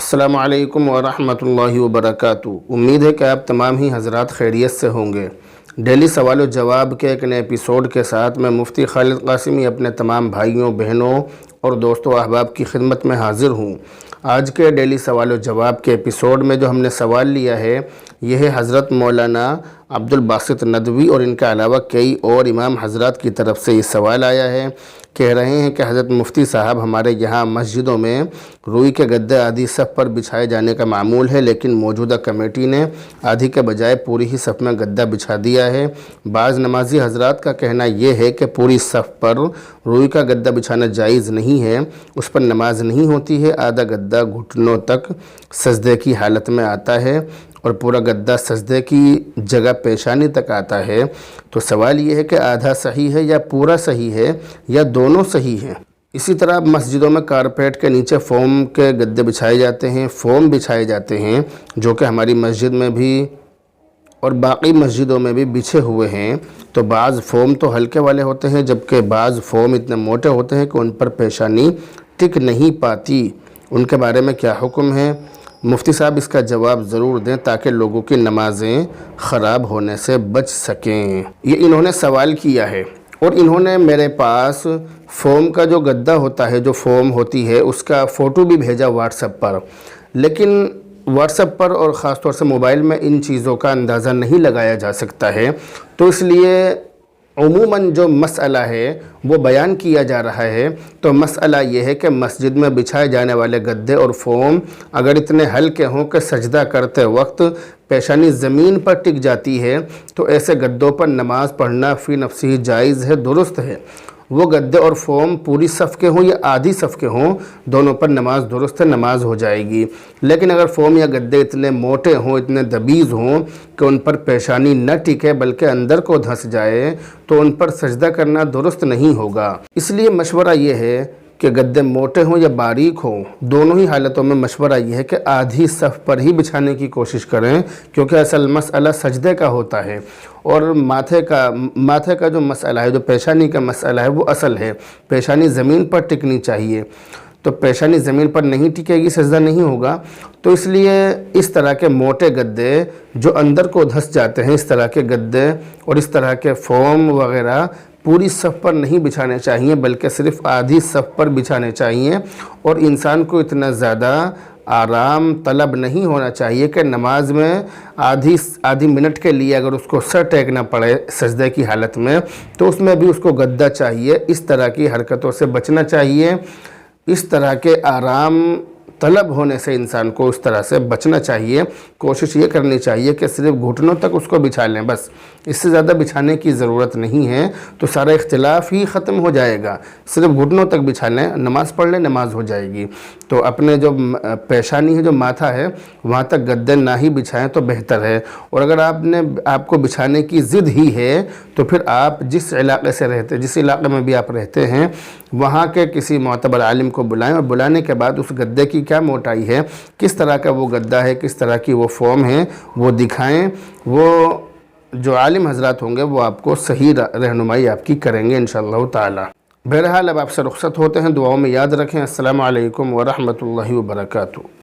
السلام علیکم ورحمۃ اللہ وبرکاتہ۔ امید ہے کہ آپ تمام ہی حضرات خیریت سے ہوں گے۔ ڈیلی سوال و جواب کے ایک نئے ایپیسوڈ کے ساتھ میں مفتی خالد قاسمی اپنے تمام بھائیوں بہنوں اور دوستوں و احباب کی خدمت میں حاضر ہوں۔ آج کے ڈیلی سوال و جواب کے ایپیسوڈ میں جو ہم نے سوال لیا ہے یہ ہے حضرت مولانا عبد الباسط ندوی اور ان کے علاوہ کئی اور امام حضرات کی طرف سے یہ سوال آیا ہے۔ کہہ رہے ہیں کہ حضرت مفتی صاحب ہمارے یہاں مسجدوں میں روئی کے گدے آدھی صف پر بچھائے جانے کا معمول ہے، لیکن موجودہ کمیٹی نے آدھی کے بجائے پوری ہی صف میں گدہ بچھا دیا ہے۔ بعض نمازی حضرات کا کہنا یہ ہے کہ پوری صف پر روئی کا گدہ بچھانا جائز نہیں ہے، اس پر نماز نہیں ہوتی ہے۔ آدھا گدہ گھٹنوں تک سجدے کی حالت میں آتا ہے اور پورا گدہ سجدے کی جگہ پیشانی تک آتا ہے۔ تو سوال یہ ہے کہ آدھا صحیح ہے یا پورا صحیح ہے یا دونوں صحیح ہیں؟ اسی طرح مسجدوں میں کارپیٹ کے نیچے فوم کے گدے بچھائے جاتے ہیں، فوم بچھائے جاتے ہیں، جو کہ ہماری مسجد میں بھی اور باقی مسجدوں میں بھی بچھے ہوئے ہیں۔ تو بعض فوم تو ہلکے والے ہوتے ہیں جبکہ بعض فوم اتنے موٹے ہوتے ہیں کہ ان پر پیشانی ٹک نہیں پاتی۔ ان کے بارے میں کیا حکم ہے؟ مفتی صاحب اس کا جواب ضرور دیں تاکہ لوگوں کی نمازیں خراب ہونے سے بچ سکیں۔ یہ انہوں نے سوال کیا ہے اور انہوں نے میرے پاس فوم کا جو گدہ ہوتا ہے، جو فوم ہوتی ہے، اس کا فوٹو بھی بھیجا واٹس ایپ پر، لیکن واٹس ایپ پر اور خاص طور سے موبائل میں ان چیزوں کا اندازہ نہیں لگایا جا سکتا ہے، تو اس لیے عموماً جو مسئلہ ہے وہ بیان کیا جا رہا ہے۔ تو مسئلہ یہ ہے کہ مسجد میں بچھائے جانے والے گدے اور فوم اگر اتنے ہلکے ہوں کہ سجدہ کرتے وقت پیشانی زمین پر ٹک جاتی ہے تو ایسے گدوں پر نماز پڑھنا فی نفسی جائز ہے، درست ہے۔ وہ گدے اور فوم پوری صف کے ہوں یا آدھی صف کے ہوں، دونوں پر نماز درست ہے، نماز ہو جائے گی۔ لیکن اگر فوم یا گدے اتنے موٹے ہوں، اتنے دبیز ہوں کہ ان پر پیشانی نہ ٹکے بلکہ اندر کو دھنس جائے تو ان پر سجدہ کرنا درست نہیں ہوگا۔ اس لیے مشورہ یہ ہے کہ گدے موٹے ہوں یا باریک ہوں، دونوں ہی حالتوں میں مشورہ یہ ہے کہ آدھی صف پر ہی بچھانے کی کوشش کریں، کیونکہ اصل مسئلہ سجدے کا ہوتا ہے اور ماتھے کا جو مسئلہ ہے، جو پیشانی کا مسئلہ ہے، وہ اصل ہے۔ پیشانی زمین پر ٹکنی چاہیے، تو پیشانی زمین پر نہیں ٹکے گی، سجدہ نہیں ہوگا۔ تو اس لیے اس طرح کے موٹے گدے جو اندر کو دھس جاتے ہیں، اس طرح کے گدے اور اس طرح کے فوم وغیرہ پوری صف پر نہیں بچھانے چاہیے بلکہ صرف آدھی صف پر بچھانے چاہیے، اور انسان کو اتنا زیادہ آرام طلب نہیں ہونا چاہیے کہ نماز میں آدھی منٹ کے لیے اگر اس کو سر ٹیکنا پڑے سجدے کی حالت میں تو اس میں بھی اس کو گدہ چاہیے۔ اس طرح کی حرکتوں سے بچنا چاہیے، اس طرح کے آرام طلب ہونے سے انسان کو اس طرح سے بچنا چاہیے۔ کوشش یہ کرنی چاہیے کہ صرف گھٹنوں تک اس کو بچھا لیں، بس اس سے زیادہ بچھانے کی ضرورت نہیں ہے، تو سارا اختلاف ہی ختم ہو جائے گا۔ صرف گھٹنوں تک بچھا لیں، نماز پڑھ لیں، نماز ہو جائے گی۔ تو اپنے جو پیشانی ہے، جو ماتھا ہے، وہاں تک گدے نہ ہی بچھائیں تو بہتر ہے۔ اور اگر آپ کو بچھانے کی ضد ہی ہے تو پھر آپ جس علاقے میں بھی آپ رہتے ہیں وہاں کے کسی معتبر عالم کو بلائیں، اور بلانے کے بعد اس گدے کی کیا موٹائی ہے، کس طرح کا وہ گدہ ہے، کس طرح کی وہ فوم ہے، وہ دکھائیں۔ وہ جو عالم حضرات ہوں گے وہ آپ کو صحیح رہنمائی آپ کی کریں گے انشاءاللہ تعالی۔ بہرحال اب آپ سے رخصت ہوتے ہیں، دعاؤں میں یاد رکھیں۔ السلام علیکم ورحمۃ اللہ وبرکاتہ۔